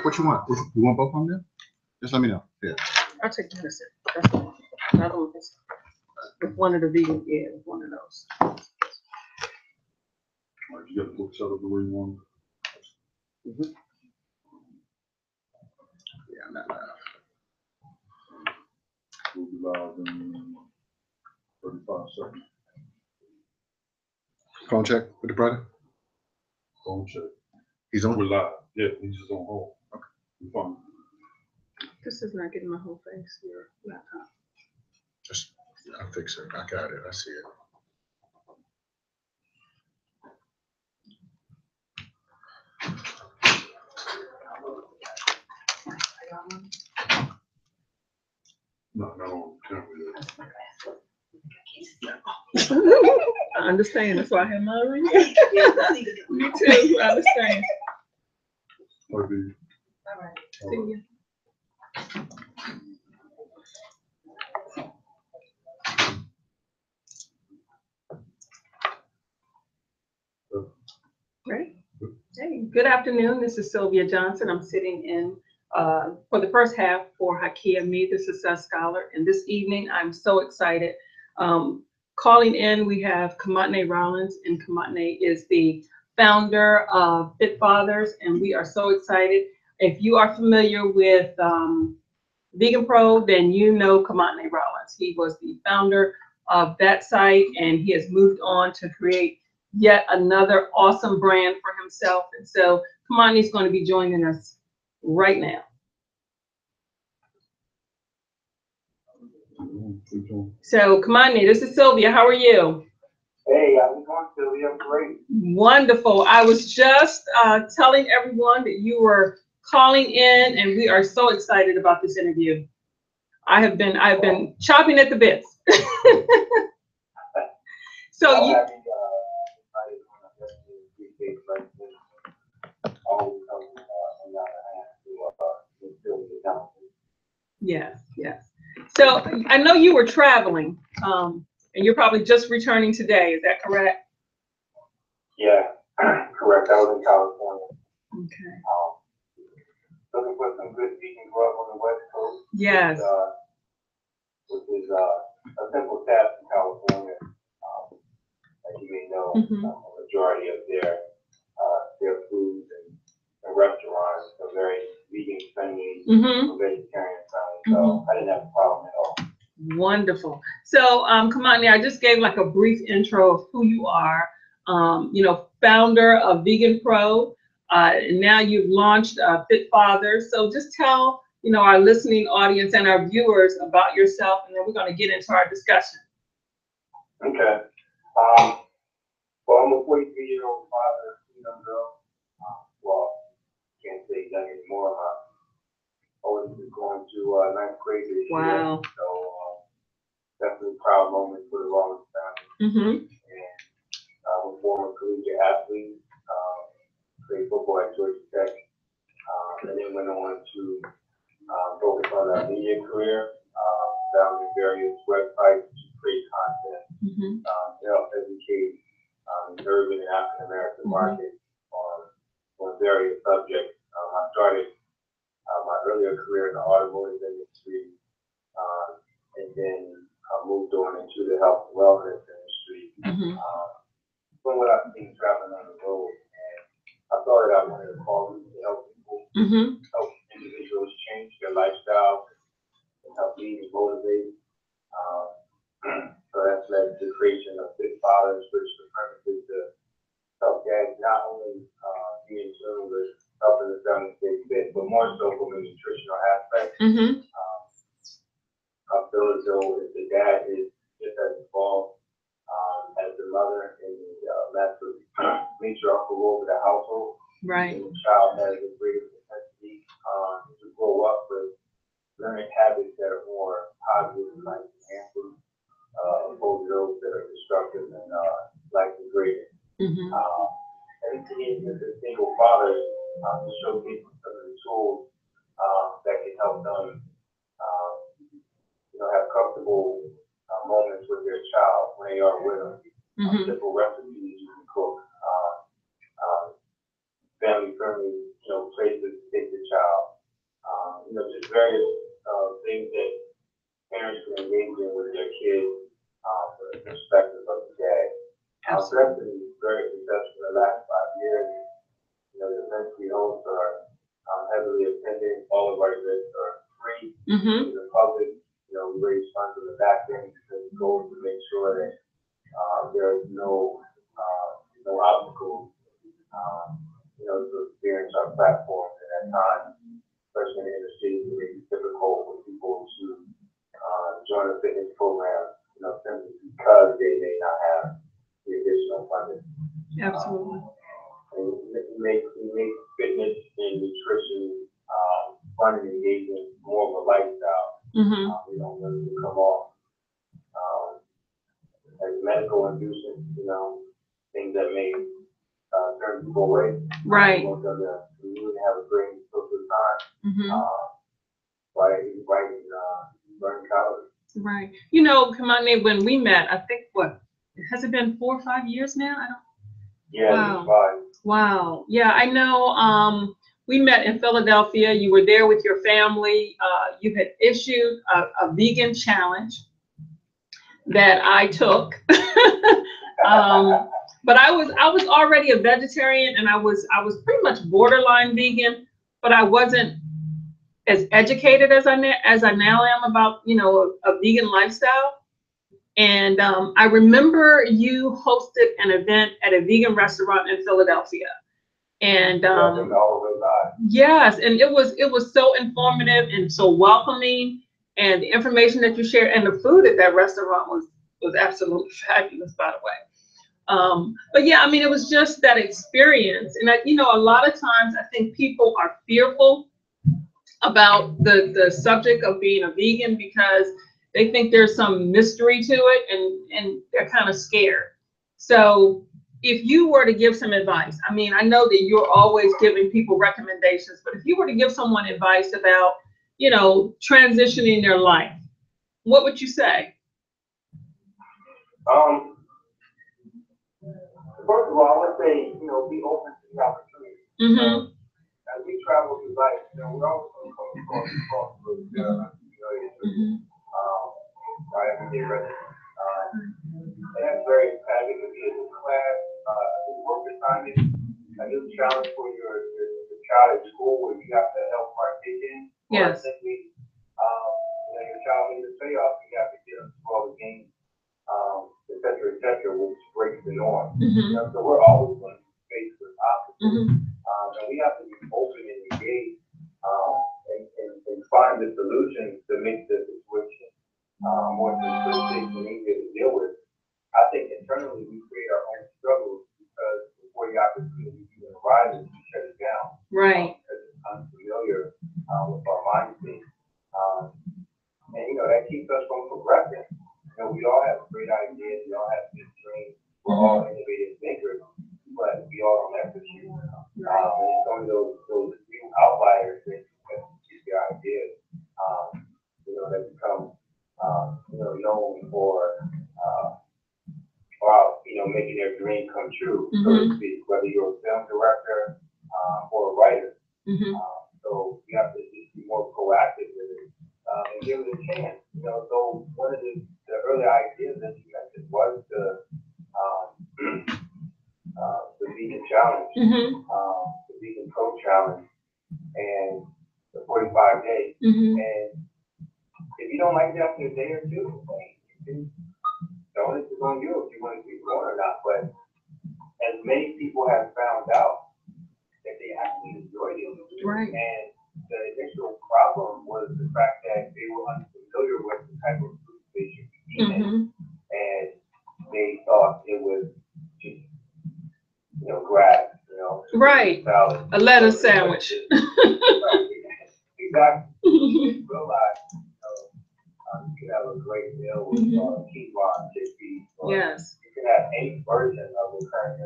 What you want? You want both of them there? Just let me know. Yeah. I'll take medicine. That's the one. Another one is with one of the vegan, yeah, with one of those. You got the book set up the way you want. Mm-hmm. Yeah, I'm not live. We'll be live in 35 seconds. Phone check with the brother. Phone check. He's on. We're live. Yeah, he's just on hold. Okay. We're fine. This is not getting my whole face. Your laptop. Just, I'll fix it. I got it. I see it. No, not on camera yet. I understand. That's why I have my ring. Me too. I understand. Okay. All right. See you. Right. Hey, good afternoon. This is Sylvia Johnson. I'm sitting in for the first half for Kimathi, the Success Scholar. And this evening, I'm so excited. Calling in, we have Kimathi Rawlings, and Kimathi is the founder of Fit Fathers, and we are so excited. If you are familiar with Vegan Pro, then you know Kimathi Rawlings. He was the founder of that site, and he has moved on to create yet another awesome brand for himself. And so Kimathi is going to be joining us right now. So Kimathi, this is Sylvia. How are you? Hey, how's it going, Sylvia? I'm great. Wonderful. I was just telling everyone that you were calling in, and we are so excited about this interview. I've been chopping at the bits. So you. Yes, yes. So I know you were traveling, and you're probably just returning today. Is that correct? Yeah, correct. I was in California. Okay. Looking for some good vegan grub on the West Coast. Yes. Which is a simple task in California. As you may know, a majority of their foods and restaurants are very vegan friendly, vegetarian friendly. So I didn't have a problem at all. Wonderful. So, Kimathi, I just gave like a brief intro of who you are. You know, founder of Vegan Pro. And now you've launched Fit Fathers. So just tell, you know, our listening audience and our viewers about yourself, and then we're going to get into our discussion. Okay. Well, I'm a 43-year-old father of a young girl. Well, can't say young anymore. My oldest is going to 9th grade this year. Wow. So definitely a proud moment for the Rawlings family. And I'm a former collegiate athlete. Played football at Georgia Tech, and then went on to focus on a media career, founded various websites to create content, to help educate the urban and African American market on various subjects. I started my earlier career in the automotive industry, and then moved on into the health and wellness industry. From what I've seen traveling on the road, I thought that I wanted to call them to help people, help individuals change their lifestyle, and help lead and motivate. So that's led to the creation of Fit Fathers, which the purpose is to help dads not only be in tune with helping the family stay fit, but more so from a nutritional aspect. I feel as though if the dad is just as involved as the mother in the matriarchal role of the household. Right. And the child has a greater propensity to grow up with learning habits that are more positive and life enhancing, opposed to those that are destructive and life degrading. And to me, as a single father, to show people some of the tools that can help them, have comfortable moments with their child when they are with them. Simple recipes you can cook, family friendly, places to take the child. various things that parents can engage in with their kids from the perspective of the day. So that's been very successful in the last 5 years. You know, the events we host are heavily attended. All of our events are free to the public. You know, we raise funds on the back end because the goal is to make sure that there's no obstacles, you know, to experience our platforms at that time, especially in the inner city. It may be difficult for people to join a fitness program, you know, simply because they may not have the additional funding. Absolutely. And we make fitness and nutrition fun and engaging more of a lifestyle. We don't let it come off as medical inducement, you know, things that may turn people away. Right. We want them to really have a great social time by burning calories. Right. You know, Kimathi, when we met, I think has it been 4 or 5 years now? I don't. Yeah, Wow. fine. Wow. Yeah, I know. We met in Philadelphia. You were there with your family. You had issued a vegan challenge that I took. But I was already a vegetarian, and I was pretty much borderline vegan, but I wasn't as educated as I now am about, you know, a vegan lifestyle. And I remember you hosted an event at a vegan restaurant in Philadelphia. And yes, and it was so informative and so welcoming, and the information that you shared and the food at that restaurant was absolutely fabulous, by the way. But yeah, I mean, it was just that experience. And you know, a lot of times I think people are fearful about the subject of being a vegan because they think there's some mystery to it, and they're kind of scared. So if you were to give some advice, I mean, I know that you're always giving people recommendations, but if you were to give someone advice about, you know, transitioning their life, what would you say? First of all, I would say, you know, be open to the opportunity. As we travel through life, you know, we're always going to come across our everyday residents. And that's very exciting to be in this class. Work assignment, a new challenge for your child at school where you have to help partake in. Yes. Simply, you know, your child needs a payoff, you have to get them through all the games, et cetera, which breaks the norm. You know, so we're always going to be faced with obstacles. And we have to be open and engaged and find the solution to make the situation more simplistic and easier to deal with. I think internally we create our own struggles because before the opportunity even arises, we shut it down. Right. Because it's unfamiliar with our mind state. And you know, that keeps us from progressing. You know, we all have great ideas, we all have good dreams, we're all innovative thinkers, but we all don't have to shoot. And it's only those few outliers that get their ideas, you know, that become you know, known for you know, making their dream come true, so to speak, whether you're a film director or a writer. So you have to just be more proactive with it and give it a chance. You know, so one of the early ideas that you mentioned was the vegan challenge, the vegan pro challenge, and the 45 days. And if you don't like it after a day or two, it's on you if you want to keep going or not. But as many people have found out that they actually enjoyed it. Right. And the initial problem was the fact that they were unfamiliar with the type of food they should be eating. And they thought it was just, you know, grass, you know. Right. Salad. A lettuce sandwich. Right. Exactly. You realize, you can have a great meal with quinoa, chickpeas. Yes. You can have any version of the current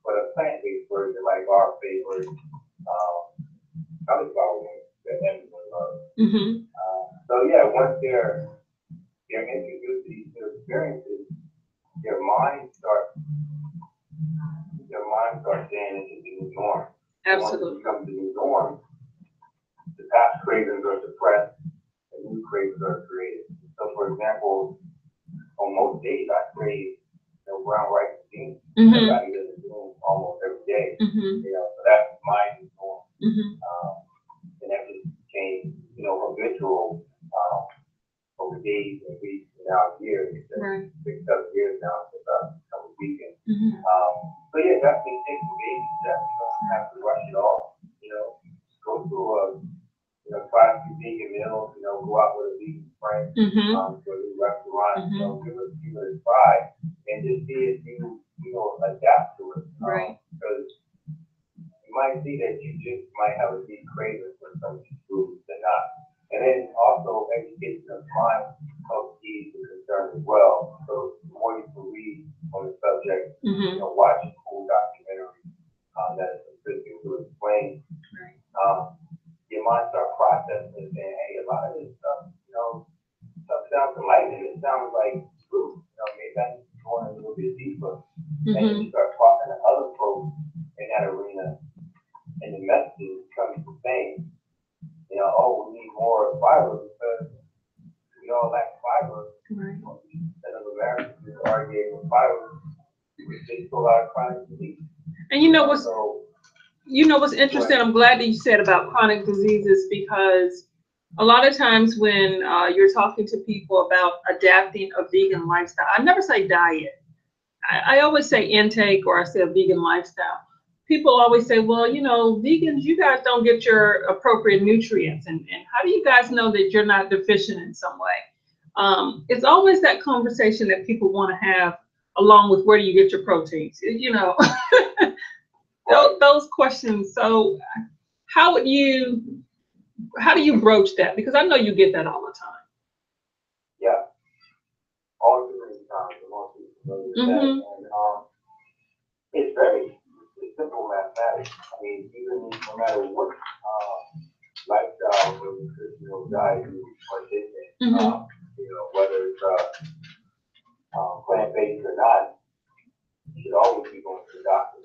but a plant-based version, like our favorite cauliflower wings that everyone loves. So yeah, once they're introduced to these new experiences, their mind starts saying it's the new norm. Absolutely. Once it becomes the new norm, the past cravings are suppressed and new cravings are created. So, for example, on most days I crave brown rice and beans. Everybody doesn't do them almost every day. So that's my new norm. And that just became, habitual over days and weeks and now years. Right. 6, 7 years now since I've become a vegan. So yeah, definitely take some baby steps. You don't have to rush it off. Go to try a few vegan meals. Go out with a vegan friend to a new restaurant. Give it a try and just see if you adapt to it. Right. Because you might see that you just might have a deep craving for some of these foods and not. And then also education of mind helps ease the concern as well. So the more you can read on the subject, watching cool documentaries that is consistent to explain, your mind start processing and saying, hey, a lot of this stuff, stuff sounds enlightening. It sounds like true. Maybe I need to go in a little bit deeper. And then you start talking to other folks in that arena, and the message becomes the same. Oh, we need more fiber because we all lack fiber. Right. Instead of Americans are getting fiber, we face a lot of chronic disease. And what's interesting, I'm glad that you said about chronic diseases, because a lot of times when you're talking to people about adapting a vegan lifestyle, I never say diet. I always say intake, or I say a vegan lifestyle. People always say, well, vegans, you guys don't get your appropriate nutrients. And how do you guys know that you're not deficient in some way? It's always that conversation that people want to have, along with where do you get your proteins, those questions. So how do you broach that? Because I know you get that all the time. Yeah, all the times. The most people know that. And it's simple mathematics. I mean, even no matter what lifestyle or nutritional diet you partake in, whether it's plant-based or not, you should always be going to the doctor.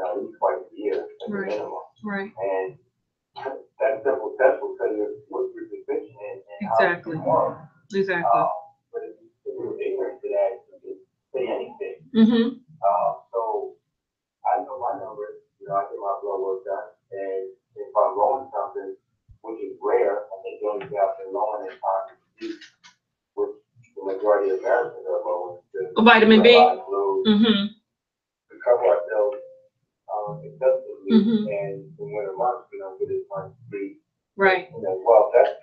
At least twice a year at the minimum. Right. And that simple test will tell you what you're deficient in and exactly. how you perform. Exactly. But if you're ignorant to that, you can say anything. So I know my numbers. I get my blood work done, and if I'm lowering something, which is rare, I think the only thing I've been lowering is time to eat, which the majority of Americans are lowering. Vitamin B. To cover ourselves excessively, and in winter months we don't get as much sleep. Right. Well, that's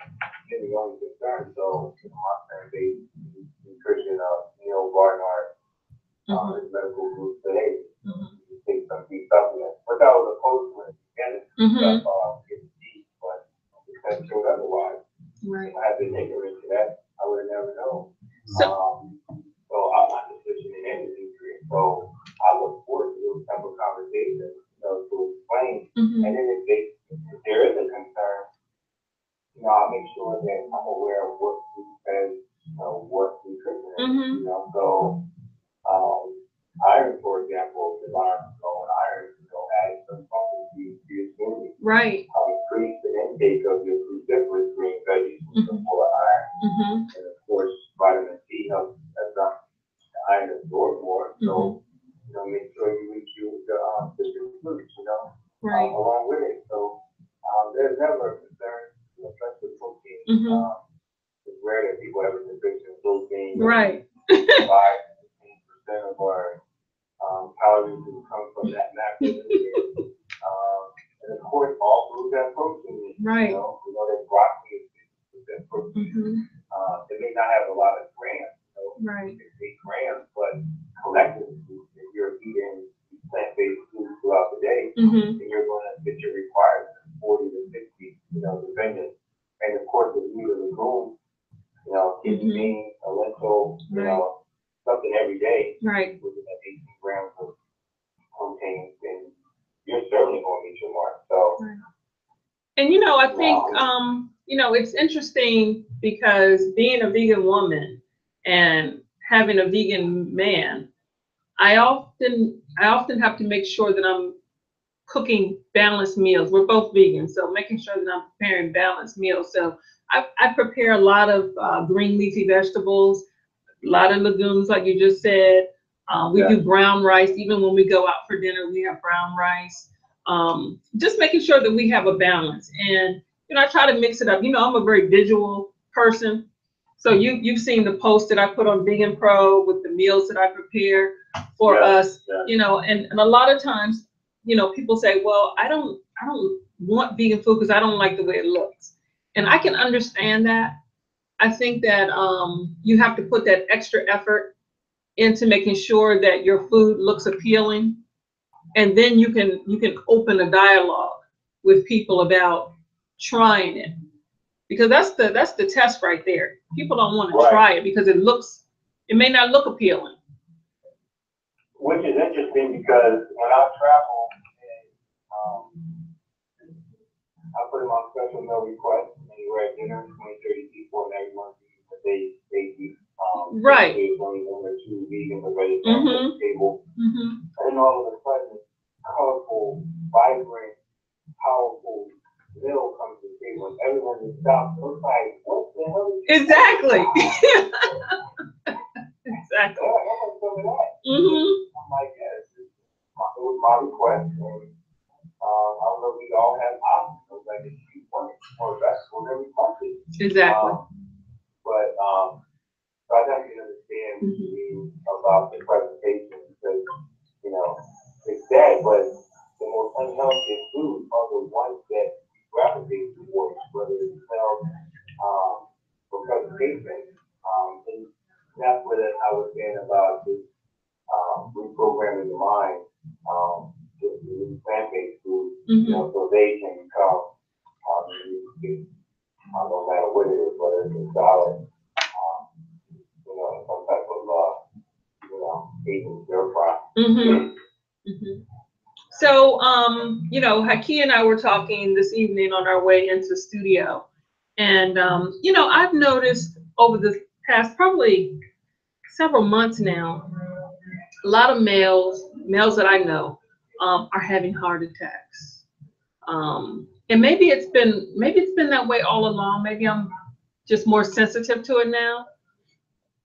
the only concern. So my plant-based nutrition, Neil Barnard, his medical group today, you take some deep supplements, which I was opposed to in the beginning. Getting deep, but because showed otherwise. Right. If I had been ignorant to that, I would have never known. So I'm not deficient in any nutrient. So I look forward to those type of conversations, to explain. And then if there is a concern, I'll make sure that I'm aware of what food says, what nutrition is. So iron, for example, if I'm low in iron, add some pumpkin seeds to your smoothie. right. Increase the intake of your cruciferous green veggies, which are full of iron. And of course, vitamin C helps the iron absorb more. So, make sure you reach the fruits, Right. along with it. So, there's never a concern, especially with protein. It's rare that people have a deficient protein. Right. 5-15% of our calories will come from that macronutrient. And of course, all foods have protein. Right. We know that broccoli is 50% protein. It may not have a lot of grams, Right. 6-8 grams, but collectively, if you're eating plant-based foods throughout the day, then you're going to get your requirements 40 to 60, depending. And of course, if you eat a legume, kidney beans, a lentil, something every day, Right. with 18 grams of protein, then you're certainly going to meet your mark. So, and I think it's interesting because being a vegan woman and having a vegan man, I often have to make sure that I'm cooking balanced meals. We're both vegan, so making sure that I'm preparing balanced meals. So I prepare a lot of green leafy vegetables, a lot of legumes, like you just said. We do brown rice. Even when we go out for dinner, we have brown rice. Just making sure that we have a balance. And, you know, I try to mix it up. You know, I'm a very visual person. So you've seen the post that I put on Vegan Pro with the meals that I prepare for us, you know, and a lot of times, you know, people say, well, I don't want vegan food because I don't like the way it looks. And I can understand that. I think that you have to put that extra effort into making sure that your food looks appealing. And then you can open a dialogue with people about trying it. Because that's the test right there. People don't want to try it because it may not look appealing. Which is interesting because when I travel, and, I put them on special meal requests, anywhere at dinner, 20, 30 people, and everyone eats what they eat. Right. There's only one or two vegan or vegetarian at the table. And then all of a sudden, colorful, vibrant, powerful meal comes to the table, and everyone is stopped. It's like, what the hell is this? Exactly. Exactly. Yeah, I want some of that. I'm like, yes, it was my request. And I don't know if we all have options, like if you want more vegetables, then we country. Exactly. So I definitely understand you about the presentation because, you know, it's sad, but the most unhealthy foods are the ones that we gravitate towards, whether it's health, or presentation. And that's what I was saying about this reprogramming the mind, just to use plant-based food, you know, so they can become, no matter what it is, whether it's a salad, you know, some type of, you know, Asian stir fry. So, you know, Haki and I were talking this evening on our way into studio. And, you know, I've noticed over the past probably several months now, a lot of males that I know, are having heart attacks. And maybe it's been that way all along. Maybe I'm just more sensitive to it now.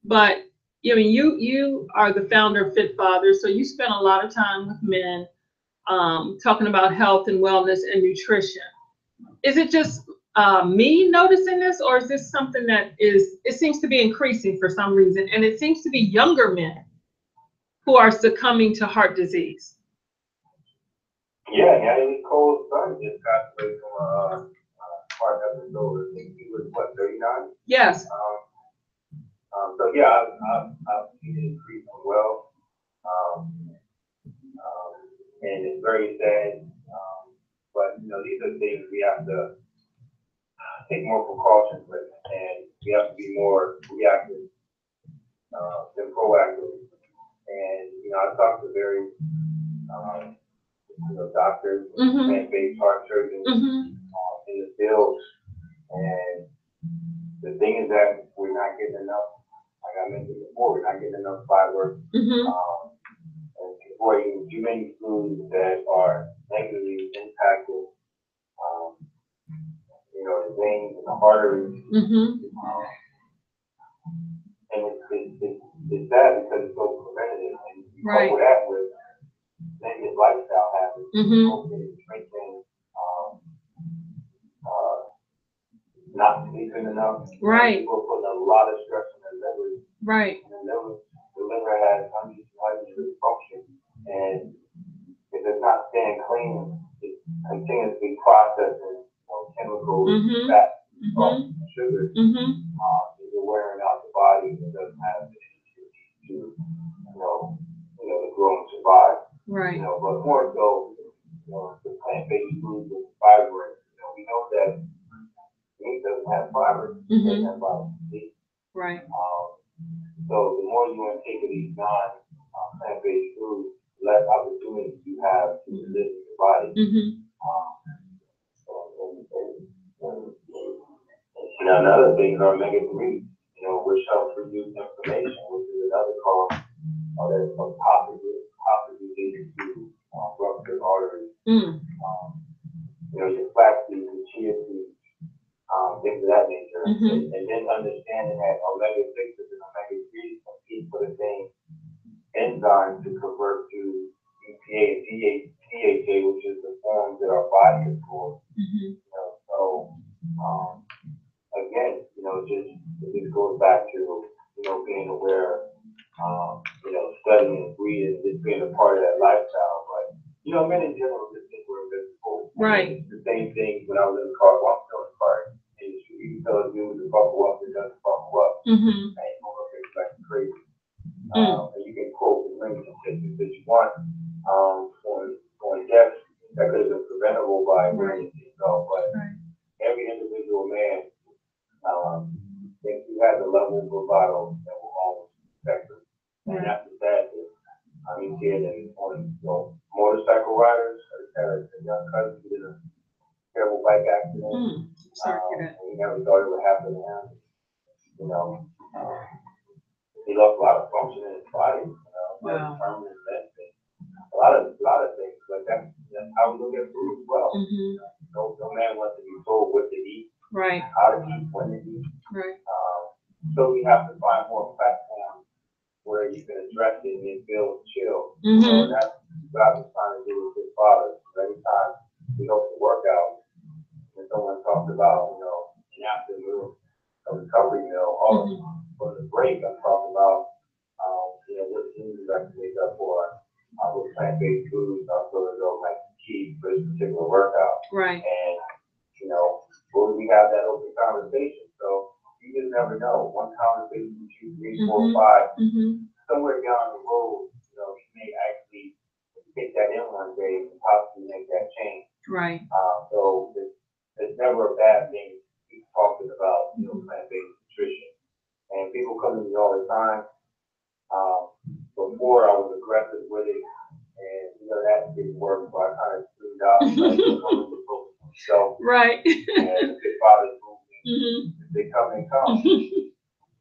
But I mean, you are the founder of Fit Father, so you spend a lot of time with men, talking about health and wellness and nutrition. Is it just me noticing this, or is this something that it seems to be increasing for some reason, and it seems to be younger men who are succumbing to heart disease? Yeah, Natalie Cole's son just got away from a heart episode. I think he was, what, 39? Yes. So yeah, I've seen it increase as well. And it's very sad. But you know, these are things we have to take more precautions with, and we have to be more reactive than proactive. And you know, I talked to various you know, doctors, plant-based heart surgeons in the field, and the thing is that we're not getting enough. Like I mentioned before, we're not getting enough fiber. And people are eating too many foods that are negatively impacting, you know, the veins and the arteries. And it's sad because it's so preventative. And you couple that with negative lifestyle habits, smoking, drinking, not sleeping enough. People putting a lot of stress on their liver. And the liver has hundreds and hundreds of functions, and if it's not staying clean, it's continuously processing, you know, chemicals, fat, salt, sugar. You're wearing out the body and doesn't have the energy to, you know, to grow and survive. You know, but more so, you know, the plant-based foods and fiber. You know, we know that meat doesn't have fiber. It doesn't have vitamin C. So the more you intake of these plant-based foods, less opportunities you have to live in your body. You know, another thing is omega-3, you know, which helps reduce inflammation, which is another cause that is possibly leading to ruptured arteries. your flax seeds, your chia seeds, things of that nature. Mm-hmm. And then understanding that omega-6s and omega-3s compete for the same enzymes to convert to EPA and DHA, which is the forms that our body is for. Mm-hmm. So again, it just goes back to being aware, studying, reading, just being a part of that lifestyle. But men in general just think we're invisible. Right. It's the same thing when I was in the car. Well, I'm still in the car industry. You tell a dude to buckle up, it doesn't buckle up. Mm-hmm. And you don't look like crazy. And you can quote as many statistics that you want on deaths that could have been preventable by wearing your seatbelt. But every individual man thinks he has a level of bravado that will always protect him. And that's the sad thing. I mean, motorcycle riders. I had a young cousin who did a terrible bike accident. Sorry for that. And he never thought it would happen to him. He lost a lot of function in his body. Wow. Permanent medicine. A lot of things. But that's how we look at food as well. Mm-hmm. No man wants to be told what to eat, Right. how to eat, when to eat. Right. So we have to find more platforms where you can address it and it feels chill. Mm-hmm. So that's what I've been trying to do with Big Father. Every time we host a workout, and someone talks about, an afternoon, a recovery meal, or for the break, I'm talking about, what foods I can make up for, what plant-based foods I'm going to go like key for this particular workout. Right. And, we have that open conversation. So you just never know. One conversation, 2, 3, 4, 5, somewhere down the road, you may actually take that in one day and possibly make that change. Right. So it's never a bad thing to keep talking about, plant-based nutrition. And people come to me all the time. Before I was aggressive with it, and that didn't work, so I kind of screwed out. So right. And Big Father's movement, if they come and come.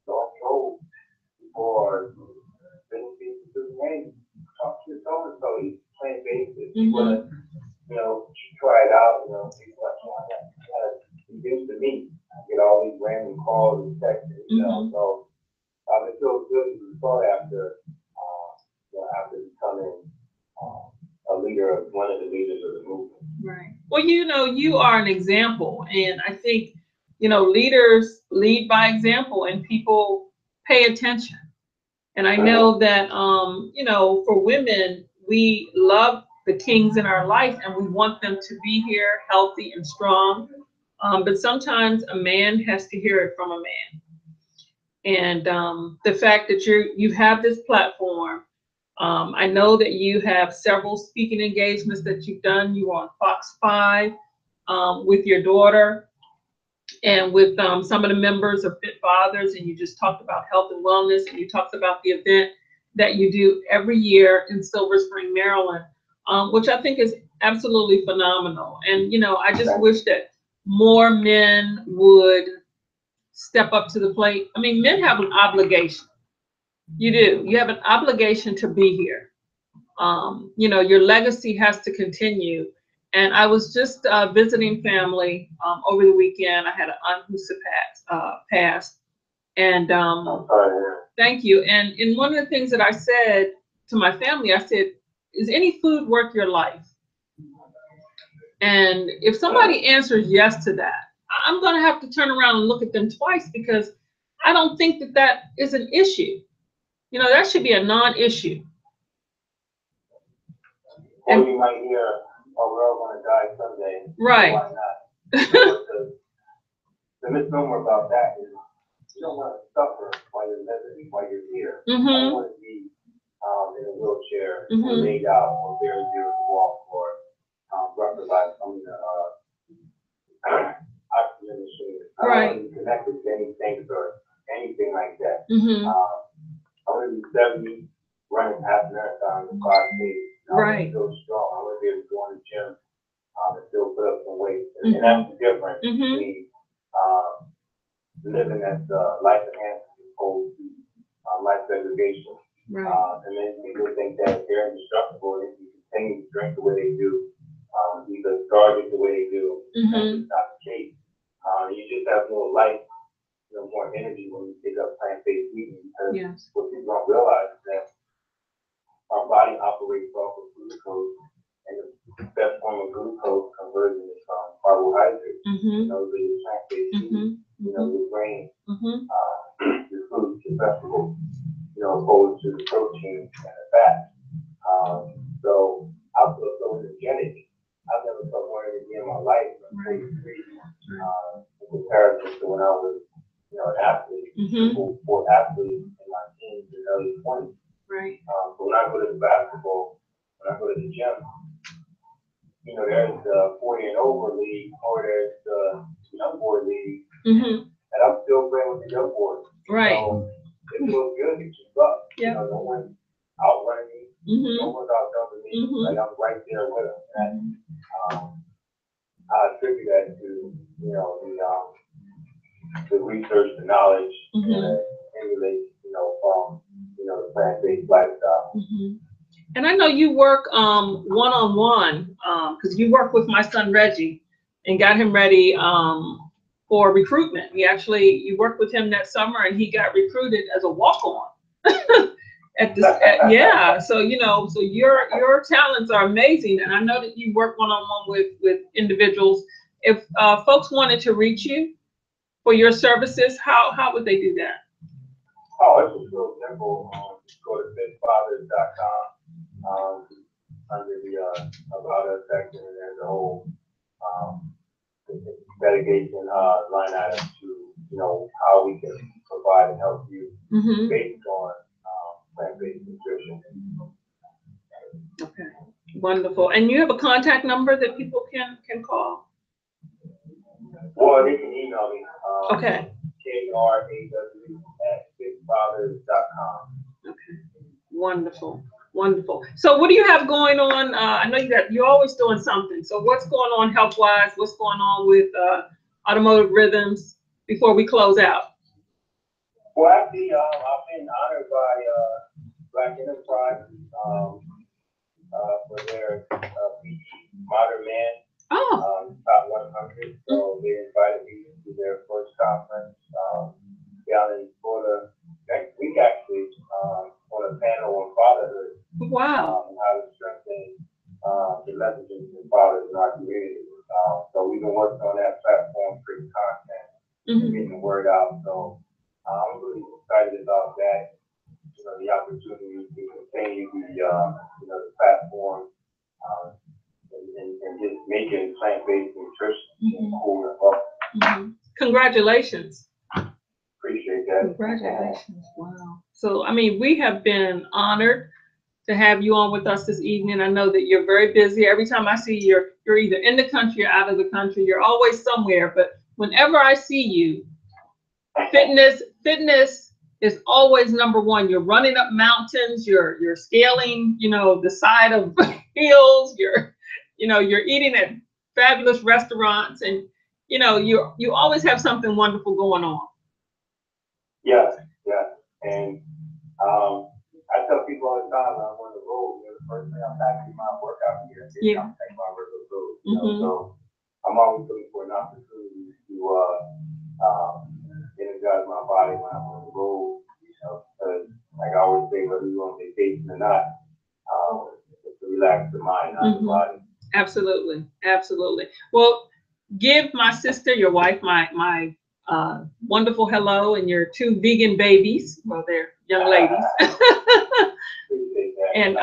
Don't go before things to hey, talk to so-and-so, he's plant-based. If you want to, try it out, people like, I gotta convince to me. I get all these random calls and texts, so it feels good to be sought after, after becoming a leader, one of the leaders of the movement. Right. Well, you are an example, and I think, leaders lead by example, and people pay attention. And I know that, for women, we love the kings in our life, and we want them to be here, healthy and strong. But sometimes a man has to hear it from a man. And the fact that you have this platform, I know that you have several speaking engagements that you've done. You were on Fox 5 with your daughter and with some of the members of Fit Fathers, and you just talked about health and wellness, and you talked about the event that you do every year in Silver Spring, Maryland, which I think is absolutely phenomenal. And, I just wish that more men would step up to the plate. I mean, men have an obligation. You do. You have an obligation to be here. Your legacy has to continue. And I was just visiting family over the weekend. I had an aunt who passed. And thank you. And in one of the things that I said to my family, I said, is any food worth your life? And if somebody answers yes to that, I'm going to have to turn around and look at them twice, because I don't think that is an issue. That should be a non-issue. Or you might hear, we're all going to die someday. Right. Why not? The misnomer about that is you don't want to suffer while you're living, while you're here. I don't want to be in a wheelchair or laid out or very near the wall or ruptured by some oxygen machine. I don't want to be connected to anything or anything like that. I want to be 70, running half marathon in 5 days. I want to feel strong. I want to be able to go in the gym and still put up some weight. And that's the difference between living as life enhancement as opposed to life degradation. Right. And then people think that they're indestructible and if you continue to drink the way they do, because guards the way they do. Mm-hmm. That's just not the case. You just have more life, more energy when you pick up plant-based eating, because Yes. what people don't realize is that our body operates off of glucose, and the best form of glucose conversion is from carbohydrates. Mm-hmm. The plant-based eating, your brain, Mm-hmm. your food, your vegetables, opposed to the protein and the fat. So I feel so energetic. I've never felt more energy in my life. Right. In comparison to when I was, an athlete, for athletes in my teens and early 20s. Right. So when I go to the basketball, when I go to the gym, there's the 40 and over league, or there's the young boy league, Mm-hmm. and I'm still playing with the young boys. Right. So it feels good to keep up. Yeah. No one's outrunning me. Mm-hmm. No one's outjumping me. Mm-hmm. Like, I'm right there with them. And I attribute that to, the research, the knowledge, and emulate, from, the plant-based lifestyle. Mm-hmm. And I know you work one-on-one, because you work with my son Reggie and got him ready for recruitment. You worked with him that summer, and he got recruited as a walk-on. Yeah, so so your talents are amazing, and I know that you work one-on-one with individuals. If folks wanted to reach you for your services, how would they do that? Oh, it's just real simple. Just go to fitfathers.com. Under the about us section, and there's a whole delegation line item to how we can provide and help you based on plant-based nutrition. Okay, wonderful. And you have a contact number that people can call? Well, they can email me. Okay. kraw@fitfathers.com. Okay. Wonderful. Wonderful. So what do you have going on? I know you're always doing something. So what's going on health-wise? What's going on with Automotive Rhythms before we close out? Well, actually, I've been honored by Black Enterprise for their Modern Man Top 100. So they invited me to their first conference down in Florida next week, actually, on a panel on fatherhood. Wow. And how to strengthen the messages of fathers in our community. So we've been working on that platform, creating content, getting the word out. So I'm really excited about that. The opportunity to continue the platform and just making plant-based nutrition cool and fun. Congratulations. Appreciate that. Congratulations. Wow. So, we have been honored to have you on with us this evening. I know that you're very busy. Every time I see you, you're either in the country or out of the country. You're always somewhere. But whenever I see you, fitness is always number one. You're running up mountains. You're scaling, the side of hills. You're eating at fabulous restaurants, and you always have something wonderful going on. Yes. And I tell people all the time when I'm on the road, the first thing I'm back is my workout gear. I'm taking my regular food. So I'm always looking for an opportunity to energize my body when I'm on the road. Because like I always say, whether you're on vacation or not, it's to relax the mind, not the body. Absolutely. Well, give my sister, your wife, my wonderful hello, and your two vegan babies. Well, they're young ladies. And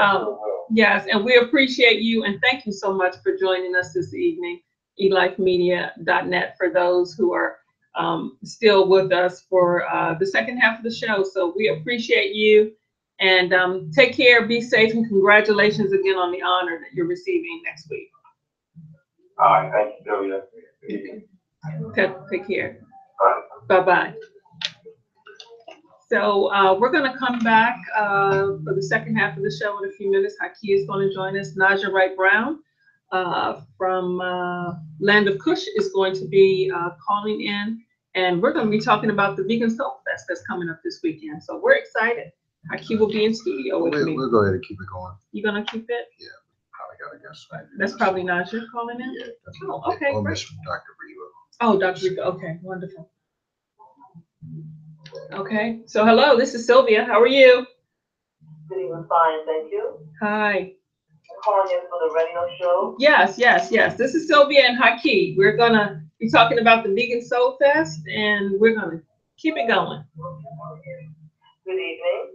yes, and we appreciate you, and thank you so much for joining us this evening. elifemedia.net for those who are still with us for the second half of the show. So we appreciate you, and take care, be safe, and congratulations again on the honor that you're receiving next week. All right, thank you, Sylvia. Take care. Bye-bye. So we're going to come back for the second half of the show in a few minutes. Haki is going to join us. Naijha Wright Brown from Land of Kush is going to be calling in, and we're going to be talking about the Vegan Soul Fest that's coming up this weekend. So we're excited. Haki will be in studio with me. We'll go ahead and keep it going. You going to keep it? Yeah. got, I guess. That's probably Naijha calling in? Yeah. Oh, okay, Or great. Miss Dr. Reva. Oh, Dr. Rico, okay, wonderful. Okay, so hello, this is Sylvia. How are you? Good evening, fine, thank you. Hi. I'm calling in for the radio show. Yes. This is Sylvia and Haki. We're gonna be talking about the Vegan Soul Fest, and we're gonna keep it going. Good evening.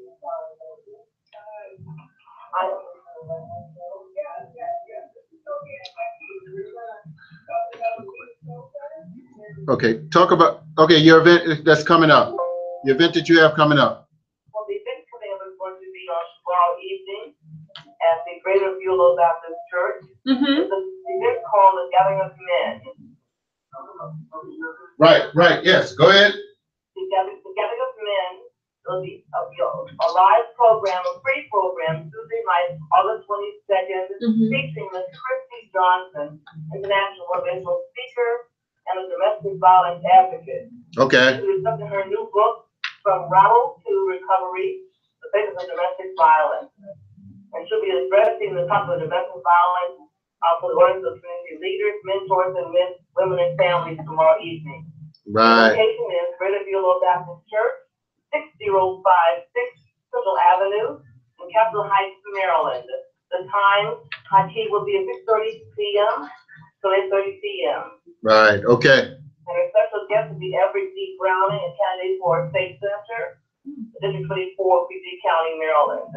Okay, talk about, okay, your event that's coming up. The event that you have coming up. Well, the event coming up is going to be on tomorrow evening at the Greater Bulow Baptist Church. Mm-hmm. The event called the Gathering of Men. Right, yes, go ahead. The Gathering of Men will be a live program, a free program, Tuesday night, August 22nd, featuring Ms. Sylvia Johnson, international motivational speaker and a domestic violence advocate. Okay. She was discussing her new book, From Rebel to Recovery, the Basis of Domestic Violence. And she'll be addressing the topic of domestic violence for the audience of community leaders, mentors, and women and families tomorrow evening. Right. The location is Greater Bulow Baptist Church, 6056 Central Avenue in Capitol Heights, Maryland. The time, Haki will be at 6:30 p.m. to 8:30 p.m. Right, okay. And our special guest will be Everett D. Browning, a candidate for State Senator, District 24, PG County, Maryland.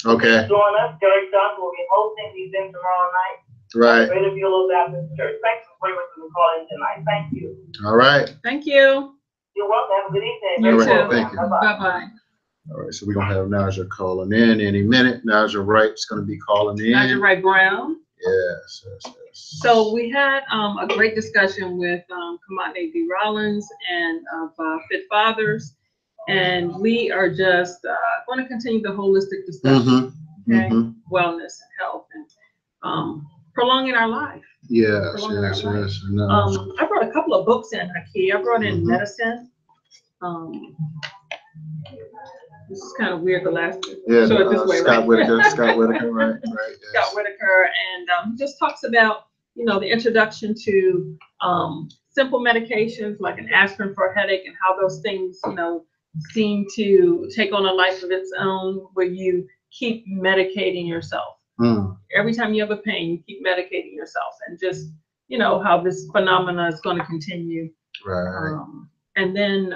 Okay. Join us. Derek Johnson will be hosting the event tomorrow night. Right. At Greater Bulow Baptist Church. Thank you very much for calling tonight. Thank you. All right. Thank you. You're welcome. Have a good evening. You All right, too. thank you. Bye-bye. All right, so we're gonna have Naijha calling in any minute. Naijha Wright's gonna be calling in. Naijha Wright Brown. Yes. So we had a great discussion with Kimathi D. Rawlings and of Fit Fathers, and we are just going to continue the holistic discussion, okay? Wellness and health and prolonging our life. Yes. No. I brought a couple of books in, Haki. I brought in medicine. This is kind of weird. The last show it this way, Scott right? Whitaker, right? Yes. Scott Whitaker, and he just talks about the introduction to simple medications like an aspirin for a headache and how those things seem to take on a life of its own where you keep medicating yourself. Every time you have a pain, you keep medicating yourself, and just how this phenomena is going to continue. Right. And then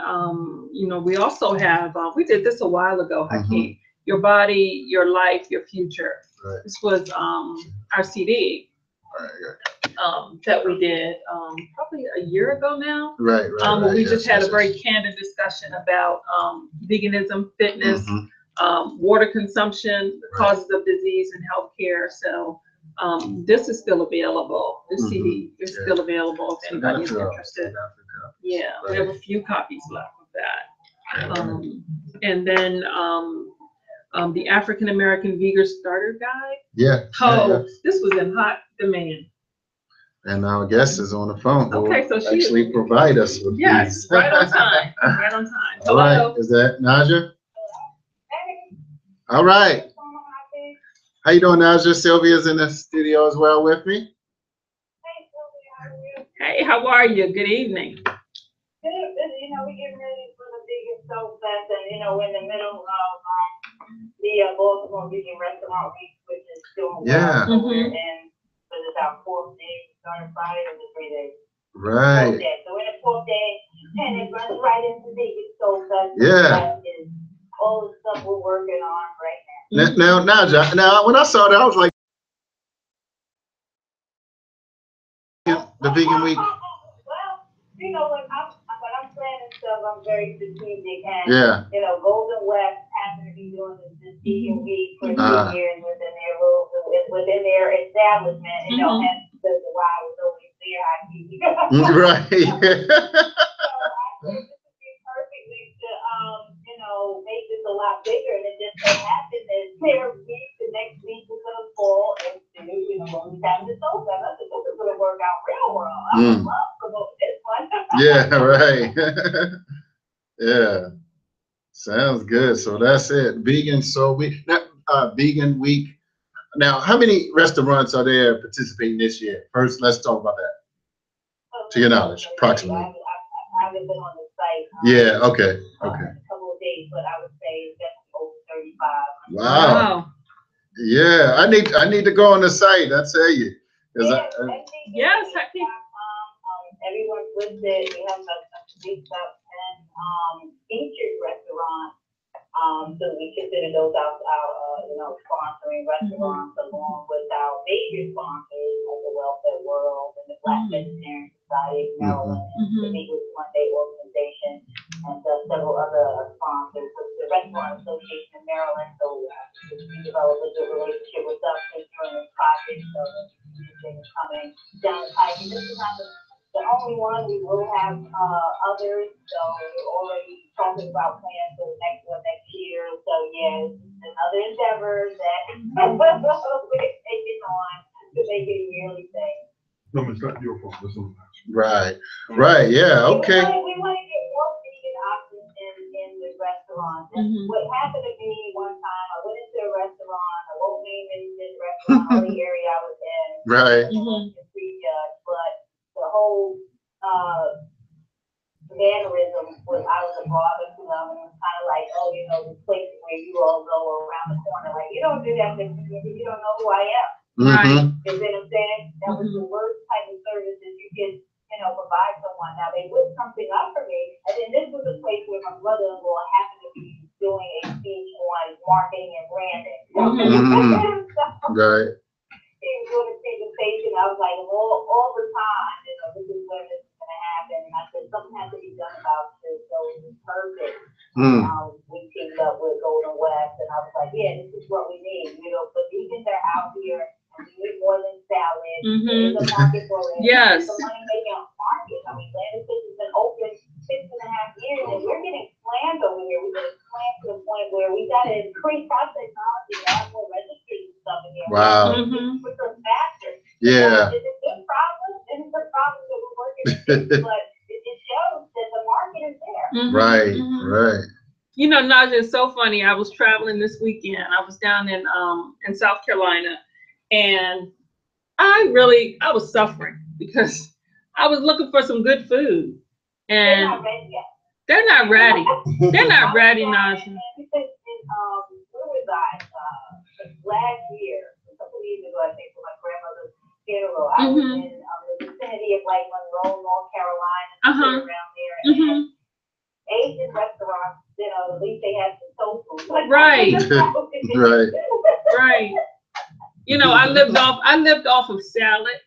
we also have we did this a while ago, Haki. Your body, your life, your future. Right. This was our CD that we did probably a year ago now. Right. We just had a very candid discussion about veganism, fitness, water consumption, the causes of disease, and healthcare. So this is still available. This CD is still available if anybody is interested. Yeah, we have a few copies left of that. And then the African American Vegan Starter Guide. Yeah. This was in hot demand. And our guest is on the phone. Okay, so she actually provide us with these. right on time. Right on time. All right, is that Naijha? All right. How you doing, Naijha? Sylvia's in the studio as well with me. Hey, how are you? Good evening. Good. We're getting ready for the Vegan Soul Fest, and we're in the middle of the Baltimore Vegan Restaurant Week, which is still and so it's our 4th day. Started Friday of the 3 days. Right. So we're in the 4th day, and it runs right into Vegan Soul Fest. Yeah. Is all the stuff we're working on right now. Naijha, now when I saw that, I was like, the Vegan Week. Well, when I'm planning stuff, I'm very strategic, and Golden West happens to be doing this Vegan Week for 2 years within their rules, within their establishment, and hence the why I was always there. Right. So I think this would be perfect week to make this a lot bigger, and it just so happens that their week, the next week is gonna fall into when we have the soul fest. I think this is gonna work out real well. I would love to promote this one. Yeah, right. Yeah, sounds good. So that's it. Vegan Soul Week. Vegan Week. Now, how many restaurants are there participating this year? First, let's talk about that. To your knowledge, approximately. I haven't been on the site. Yeah. Okay. A couple of days, but I would say it's definitely over 35. Wow. Yeah, I need to go on the site. I tell you. Yes. Everyone's listed. We have a big top 10 featured restaurants. So we consider those our sponsoring restaurants along with our major sponsors like the Welfare World and the Black Vegetarian Society of Maryland, the Eagles One Day Organization, and several other sponsors. The Restaurant Association of Maryland, so we developed a good relationship with them during this project. So things coming down the pipe. And this is not the only one. We will have others. So we're already talking about plans for the next year. So yeah, another endeavor that we're taking on to make it a yearly thing. No, it's not your fault. It's on that. Right. Yeah. Okay. We want to get more vegan options in the restaurants. And what happened to me one time, I went into a restaurant. I won't name the restaurant or the area I was in. Right. But the whole mannerism was I was a barbecue and it was kind of like, oh, the place where you all go around the corner, like you don't do that to me, you don't know who I am. Right. You know what I'm saying? That was the worst type of service that you could, provide someone. Now they whipped something up for me, and then this was a place where my brother-in-law happened to be doing a speech on marketing and branding. Right. He was doing a presentation. I was like, all the time, this is where this is going to happen. And I said, something has to be done about this. So it was perfect. We teamed up with Golden West, and I was like, yeah, this is what we need. But vegans are out here, and we need more than salad. There's a market for it. Yes. It's a money-making market. I mean, Landis has been open 6.5 years, and we're getting slammed over here. We're getting slammed to the point where we got to increase our technology and add more registries and stuff in here. Wow. Quicker, faster. Yeah. It's a good problem. It's a good problem that we're working with, but it shows that the market is there. Right. Naijha, it's so funny. I was traveling this weekend. I was down in South Carolina, and I was suffering because I was looking for some good food, and they're not ready. They're not ready, Naijha. Where was I? Last year, a couple of years ago, I think, for my grandmother's funeral. I was in the vicinity of like Monroe, North Carolina, around there. And Asian restaurants, at least they had some soul food. Right. Right. I lived off of salad,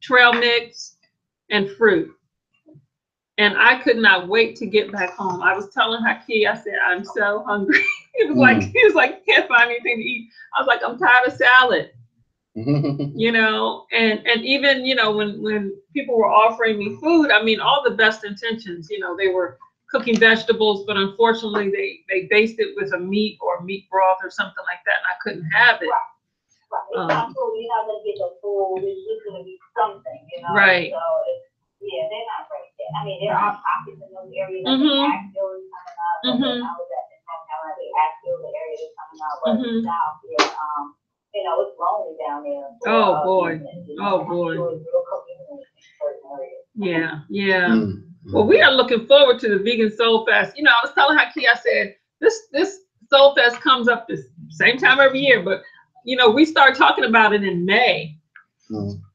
trail mix, and fruit. And I could not wait to get back home. I was telling Haki, I said, I'm so hungry. He was like, can't find anything to eat. I was like, I'm tired of salad. And even, when people were offering me food, I mean, all the best intentions, they were cooking vegetables, but unfortunately they based it with a meat or meat broth or something like that, and I couldn't have it. Right. It's not food. You're not going to get the food. It's just going to be something, Right. So, they're not ready yet. I mean, there are pockets in those areas like the Asheville is coming up. I was at the North Carolina, the Asheville, the area is coming up, but south here, it's lonely down there. Oh, boy. Yeah. Well, we are looking forward to the Vegan Soul Fest. I was telling Haki, I said, this Soul Fest comes up the same time every year, but, we start talking about it in May.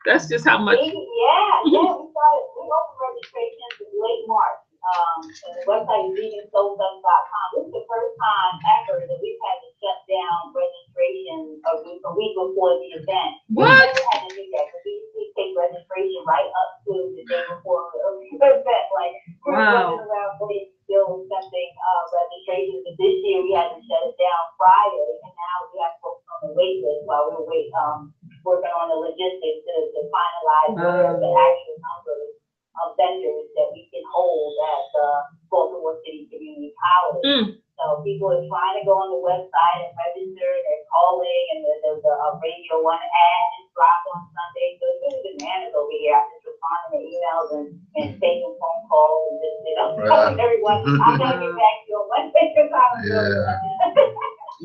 That's just how much. We opened registrations in late March. And the website is vegansoulfest.com. This is the first time ever that we've had to shut down registration a week before the event. What? We never had to do that because we take registration right up to the day before the event. Like, we're running around waiting to build something registrations. But this year we had to shut it down Friday, and now we have folks on the wait list while we're working on the logistics to finalize the actual numbers of vendors that we can hold at the Baltimore City Community College. So people are trying to go on the website and register. They're calling, and there's a Radio 1 ad just dropped on Sunday. So it's really bananas over here. I'm just responding to emails and taking phone calls and just, telling everyone, I'm going to get back to you on Wednesday because I'm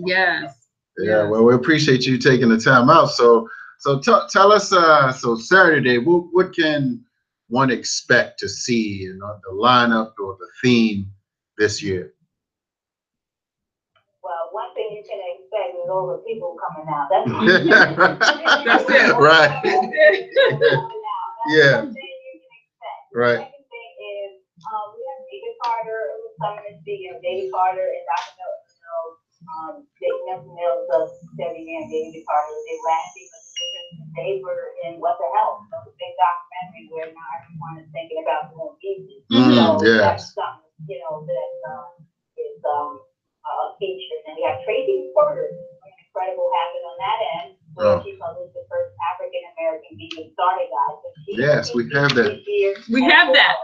Yes. Yeah, well, we appreciate you taking the time out. So tell us, so Saturday, what can one expect to see in the lineup or the theme this year? Well, one thing you can expect is all the people coming out. That's That's it. Right. Yeah. One thing you can expect. Right. The second thing is we have David Carter, who's coming and speaking. David Carter and Dr. Nelson Mills of Debbie and David Carter. They last year, but they were in What the Health. So it's a big documentary where now everyone is thinking about doing music. So that's something, that is featured. And we have Tracy Porter, incredible happened on that end, where she published the first African American vegan starter guide. So yes, we have that. We have that.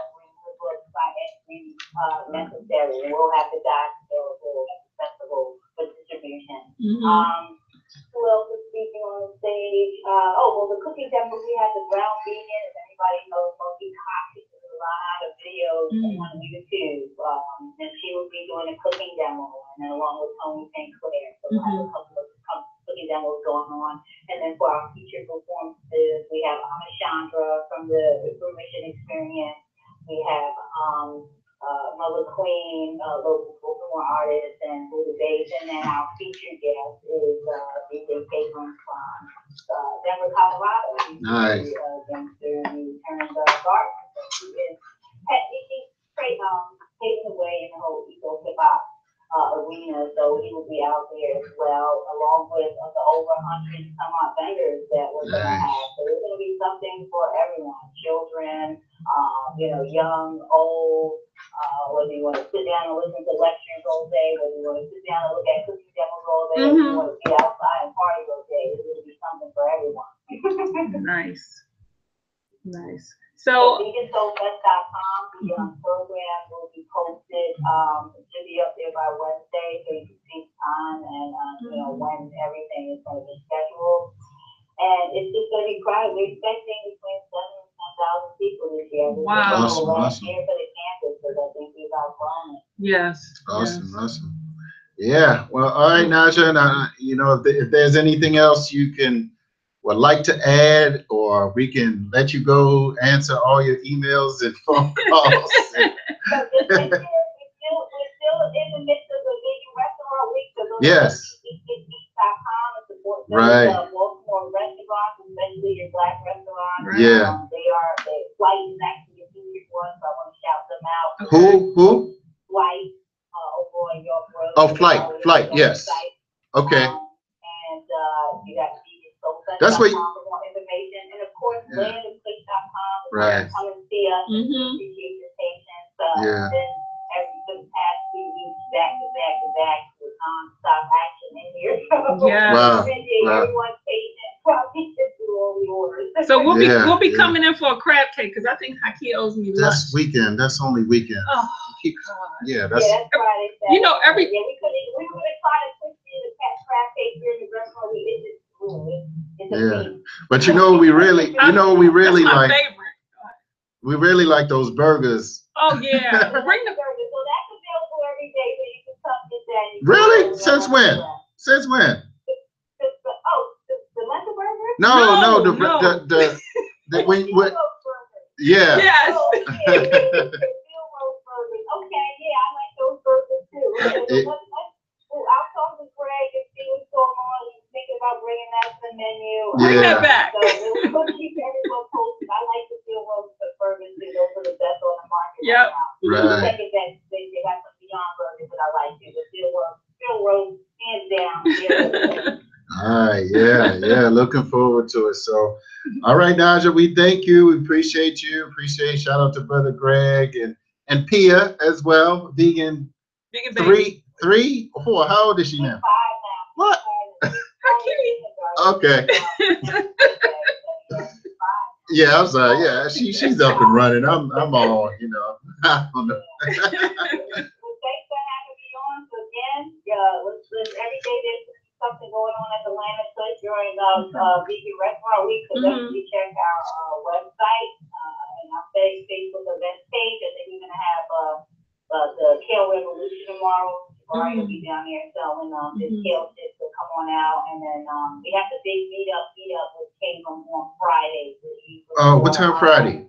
Necessary. We'll have the guide available at the festival for distribution. Who else is speaking on the stage? The cookie demo, we have the brown vegan. If anybody knows Monkey Coffee, there's a lot of videos on YouTube. And she will be doing a cooking demo, and then along with Tony St. Clair. So we'll have a couple of cooking demos going on. And then for our featured performances, we have Amachandra from the Fruition Experience. We have Mother Queen, local Baltimore artist, and Buddha Bass. And then our featured guest is DJ Caitlin from Denver, Colorado. Nice. He turns garden. So he's paving the way in the whole eco hip hop arena. So he will be out there as well, along with the over 100 some odd vendors that we're going to have. So there's going to be something for everyone, children, young, old. Whether you want to sit down and listen to lectures all day, whether you want to sit down and look at cooking demos all day, or you want to be outside and party all day, there's going to be something for everyone. Nice. So vegansoulfest.com, the program will be posted. It should be up there by Wednesday, so you can see time and when everything is going to be scheduled. And it's just going to be crowded. We're expecting between 7,000 and 10,000 people this year. Wow. Last year for the campus, so I think we've outgrown it. yes. Awesome. Yeah. Well, all right, Naijha. And if there's anything else you would like to add, or we can let you go answer all your emails and phone calls. So we're still in the midst of the vegan restaurant week. So yes. Eat.com and support right. Baltimore restaurants, especially your Black restaurants. Right. Yeah. The Flight is actually a featured one, so I want to shout them out. Who? Flight, over on York Road. Oh, Flight, yes. Okay. And you got vegan soul That's what. for more information, and of course, landandplace.com. Right. Come and see us. Appreciate your patience. Yeah. Then the past few weeks, back to back with non-stop action in here. Yeah. Wow. Everyone's patient. Probably just do all the orders. So we'll be coming in for a crab cake, because I think Haki owes me lunch. That's weekend. That's only weekend. Oh, Yeah, that's. Yeah, that's Friday. You know, Yeah, we were gonna try to push in the crab cake here in the restaurant. It's a thing. But we really that's my like. favorite. We really like those burgers. Oh yeah, bring the burger. So that's available every day, so you can come get that. Really? Since when? Since when? The Lunch Burger? No, No. when yeah. Yes. Okay, yeah, I like those burgers too. I'll talk to Greg and see what's going on. He's thinking about bringing that to the menu. Bring that back. So we'll keep everyone posted. I like the steel roasted burgers too. Those are the best on the market. Yep. Right. They got some Beyond burgers that I like too. The steel roast, hands down. Yeah. All right, yeah, looking forward to it. So, all right, Naijha, we thank you. We appreciate you. Shout out to Brother Greg and Pia as well. Vegan baby. 3 or 4. How old is she now? 5 now. What? Okay. Yeah, I'm sorry. Yeah, she's up and running. I'm all, I don't know. Thanks for having me on. So again, every day there's something going on at the Lamb during Vegan Restaurant Week. So definitely check our website and our Facebook events page. And then you're gonna have the Kale Revolution tomorrow. We're going to be down there selling this kale chips. So come on out, and then we have the big meet up with Kingdom on Friday. Oh, what time Friday?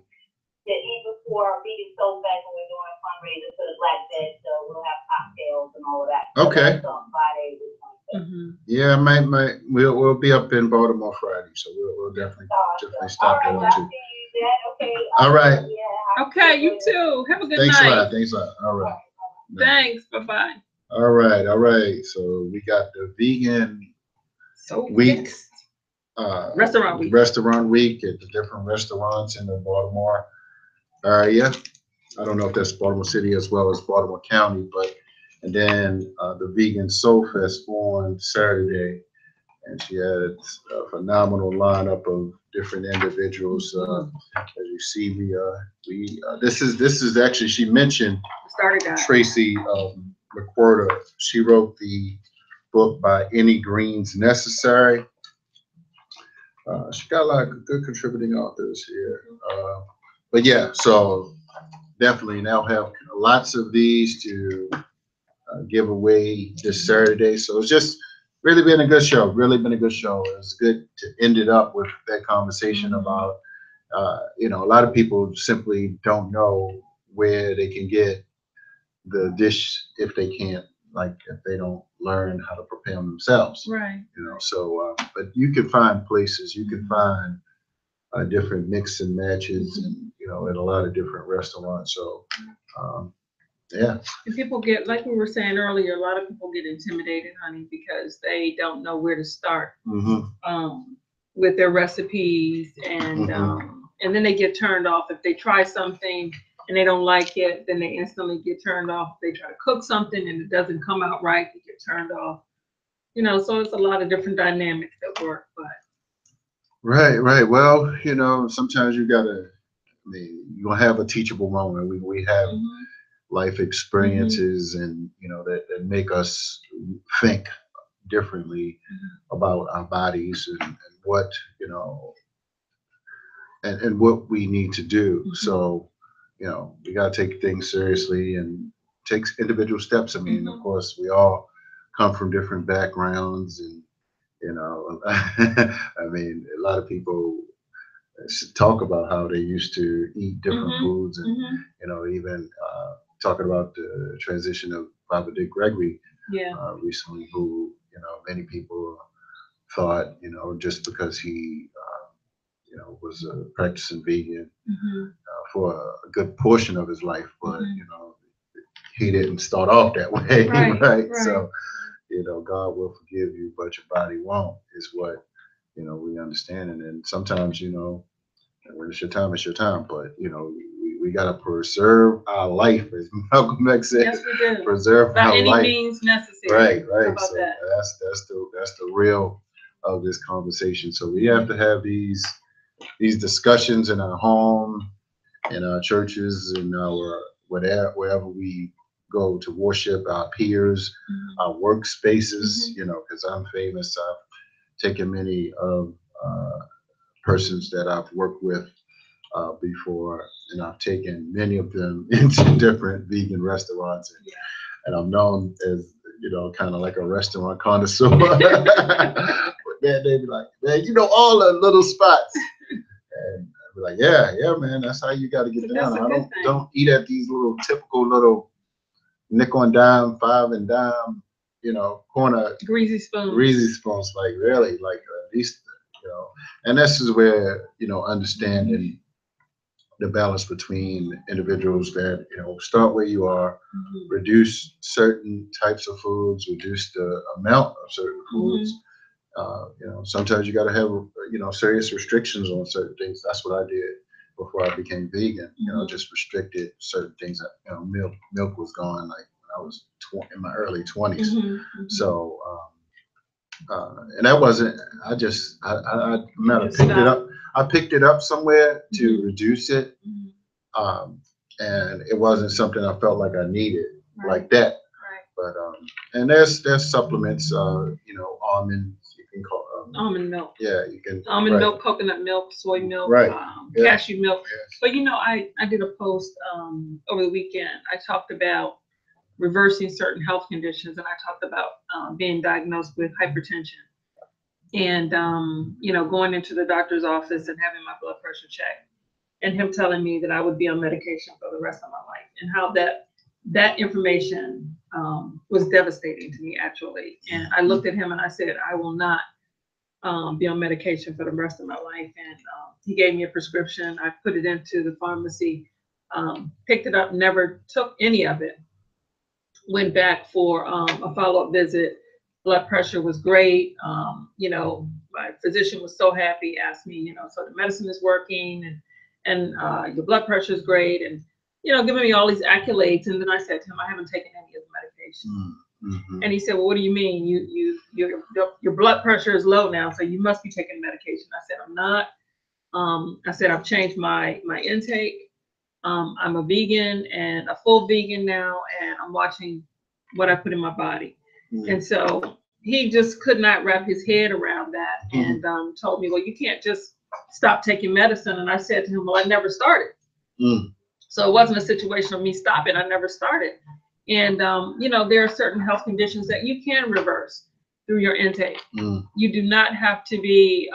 The eve before Beating Soul Fest, when we're doing a fundraiser for the Black Dead, so we'll have cocktails and all of that. Okay. So on Friday. Yeah, we'll be up in Baltimore Friday, so we'll definitely stop there too. Okay. All right. Okay, you too. Have a good Thanks night. a lot. Thanks a lot. All right. Thanks. Bye-bye. All right. All right. So we got the vegan week, restaurant week at the different restaurants in the Baltimore area. I don't know if that's Baltimore City as well as Baltimore County, and then the Vegan Soul Fest on Saturday, and she had a phenomenal lineup of different individuals. As you see, this is actually, she mentioned Tracy McWhorter. She wrote the book By Any Greens Necessary. She got a lot of good contributing authors here. But yeah, so definitely now have lots of these to give away this Saturday. So it's just really been a good show. Really been a good show. It was good to end it up with that conversation about, a lot of people simply don't know where they can get the dish if they can't, if they don't learn how to prepare them themselves. Right. So, but you can find places, you can find different mix and matches, and at a lot of different restaurants. So, yeah. And people get, like we were saying earlier, a lot of people get intimidated, honey, because they don't know where to start with their recipes, and then they get turned off if they try something and they don't like it. Then they instantly get turned off. If they try to cook something and it doesn't come out right, they get turned off. So it's a lot of different dynamics that work, but. Right. Well, sometimes you gotta, you'll have a teachable moment. We have life experiences, and that make us think differently about our bodies and what and what we need to do. So we got to take things seriously and take individual steps. I mean, of course, we all come from different backgrounds, and I mean, a lot of people talk about how they used to eat different foods, and even talking about the transition of Baba Dick Gregory recently, who many people thought just because he was a practicing vegan for a good portion of his life, but he didn't start off that way. Right. So God will forgive you, but your body won't, is what we understand. And then sometimes when it's your time, it's your time. But we gotta preserve our life, as Malcolm X said. Yes, we do. Preserve by our any life. means necessary. Right. How about So that? that's the real of this conversation. So we have to have these discussions in our home, in our churches, in our wherever we go to worship, our peers, our workspaces. Because I'm famous. I've taken many of persons that I've worked with before, and I've taken many of them into different vegan restaurants, and I'm known as kind of like a restaurant connoisseur. But man, they be like, man, all the little spots, and I'd be like, yeah, man, that's how you got to get down. I don't eat at these little typical little nickel and dime, 5 and dime, corner greasy spoons. Like really, like at least, and this is where understanding the balance between individuals that start where you are, reduce certain types of foods, reduce the amount of certain foods. Sometimes you got to have serious restrictions on certain things. That's what I did before I became vegan. Just restricted certain things. Milk was gone like when I was in my early 20s. So and that wasn't. I might have picked it up. I picked it up somewhere to reduce it, and it wasn't something I felt like I needed like that. Right. But and there's supplements. Almond. You can call almond milk. Yeah, you can. Almond milk, coconut milk, soy milk, cashew milk. But I did a post over the weekend. I talked about reversing certain health conditions. And I talked about being diagnosed with hypertension and, you know, going into the doctor's office and having my blood pressure checked and him telling me that I would be on medication for the rest of my life, and how that information was devastating to me, actually. And I looked at him and I said, I will not be on medication for the rest of my life. And he gave me a prescription. I put it into the pharmacy, picked it up, never took any of it. Went back for a follow-up visit. Blood pressure was great. You know, my physician was so happy, asked me, you know, so the medicine is working, and your blood pressure is great, and, you know, giving me all these accolades. And then I said to him, I haven't taken any of the medication. Mm-hmm. And he said, well, what do you mean? Your blood pressure is low now, so you must be taking medication. I said, I'm not. I said, I've changed my intake. I'm a vegan, and a full vegan now, and I'm watching what I put in my body. Mm-hmm. And so he just could not wrap his head around that. Mm-hmm. And told me, well, you can't just stop taking medicine. And I said to him, well, I never started. Mm. So it wasn't a situation of me stopping. I never started. And, you know, there are certain health conditions that you can reverse through your intake. Mm. You do not have to be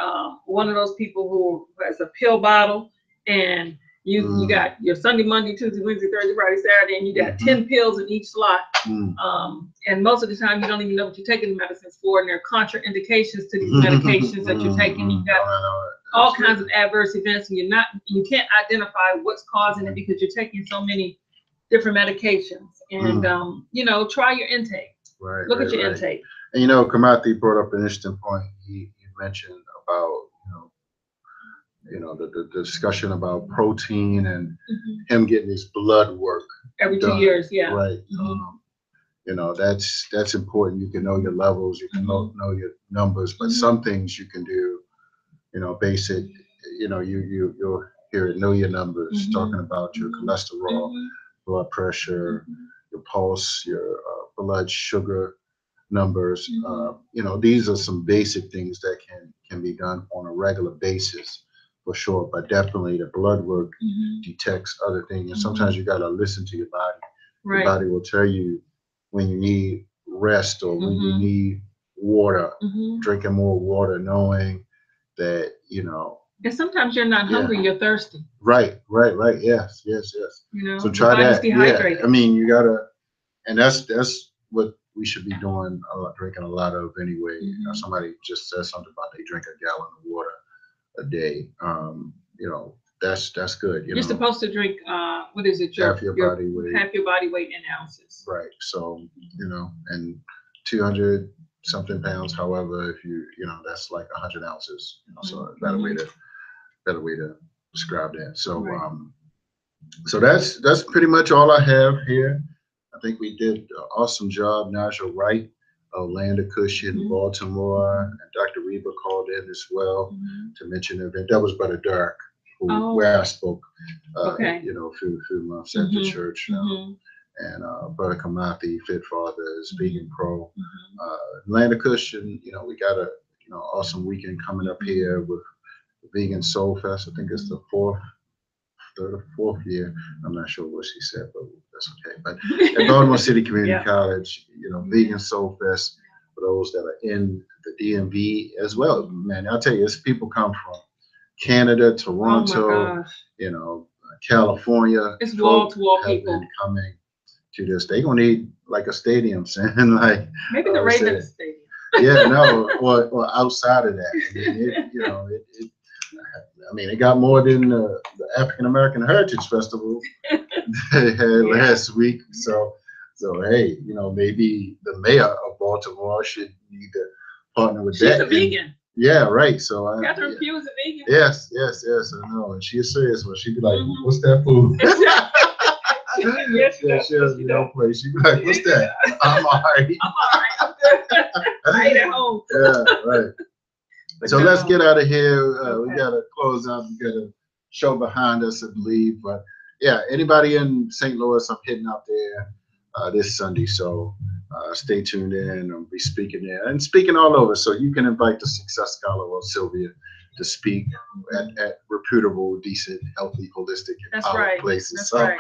one of those people who has a pill bottle, and you got your Sunday, Monday, Tuesday, Wednesday, Thursday, Friday, Saturday, and you got 10 pills in each slot. And most of the time you don't even know what you're taking the medicines for, and there are contraindications to these medications that you're taking. You've got all kinds of adverse events, and you can't identify what's causing it because you're taking so many different medications. And you know, try your intake. Right. Look at your intake. And you know, Kimathi brought up an interesting point. He mentioned about the discussion about protein and him getting his blood work every 2 years. Yeah. Right. You know, that's important. You can know your levels, you can know your numbers, but some things you can do, you know, basic, you know, you'll hear it, know your numbers, talking about your cholesterol, blood pressure, your pulse, your blood sugar numbers. You know, these are some basic things that can be done on a regular basis, for sure. But definitely the blood work detects other things. And sometimes you got to listen to your body. Right. Your body will tell you when you need rest or when you need water, drinking more water, knowing that, you know. And sometimes you're not hungry, you're thirsty. Right. Yes. You know, so try that. Dehydrated. Yeah. I mean, you gotta, and that's what we should be doing, drinking a lot of anyway. You know, somebody just said something about they drink a gallon of water a day. You know, that's good. You're supposed to drink what is it? Half your body weight. Half your body weight in ounces. Right. So, you know, and 200 something pounds. However, if you know, that's like 100 ounces. You know, so a better way to describe that. So, so that's pretty much all I have here. I think we did an awesome job. Naijha Wright, Orlando Cushion, Baltimore, and Dr. Reba called in as well to mention the event. That was Brother Dark, where I spoke, you know, a few months at the church. And Brother Kimathi, Fit Fathers, Vegan Pro, Orlando Cushion. You know, we got a awesome weekend coming up here with Vegan Soul Fest. I think it's the third or fourth year. I'm not sure what she said, but that's okay. But at Baltimore City Community College, you know, Vegan Soul Fest for those that are in the DMV as well. Man, I'll tell you, it's people come from Canada, Toronto, you know, California. It's wall-to-wall people been coming to this. They're gonna need like a stadium, and like maybe the Ravens stadium. Yeah, no, or outside of that. I mean, it got more than the African American Heritage Festival they had last week. So hey, you know, maybe the mayor of Baltimore should need to partner with that. She's a vegan. Yeah, right. So Catherine Pugh is a vegan. Yes, I know, and she is serious. Well, she'd be like, "What's that food?" She has no place. She'd be like, "What's that?" I'm all right. I'm good. I ate at home. Yeah, right. So let's get out of here. We got to close out. We got a show behind us, I believe. But yeah, anybody in St. Louis, I'm hitting out there this Sunday. So stay tuned in. I'll be speaking there and speaking all over. So you can invite the Success Scholar or Sylvia to speak at reputable, decent, healthy, holistic, That's empowered right. places. That's So, right.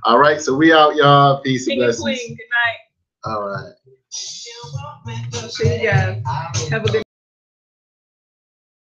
all right. So we out, y'all. Peace and King and blessings. queen. Good night. All right. See you guys. Have a good